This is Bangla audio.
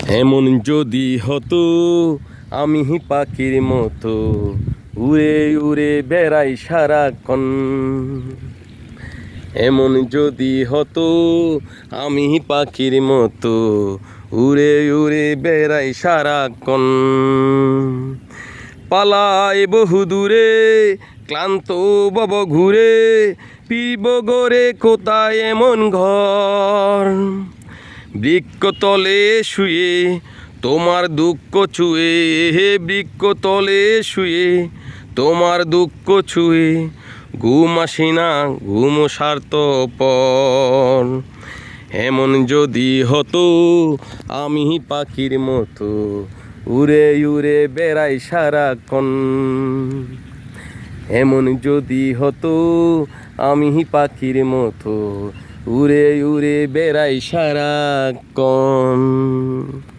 এমন যদি হতো আমি পাখির মতো উড়ে উড়ে বেড়াই সারাক্ষণ। এমন যদি হতো আমি পাখির মতো উড়ে উড়ে বেড়াই সারাক্ষণ। পালাই বহু দূরে ক্লান্ত বব ঘুরে, পিব গড়ে কোথায় এমন ঘর। বৃক্ষতলে শুয়ে তোমার দুঃখ ছুঁয়ে, হে বৃক্ষতলে শুয়ে তোমার দুঃখ ছুঁয়ে ঘুম আসি না, ঘুম স্বার্থপর। এমন যদি হতো আমি পাখির মতো উড়ে উড়ে বেড়াই সারাক্ষণ। এমন যদি হতো আমি পাখির মতো উড়ে উড়ে বেড়াই সারাক্ষণ।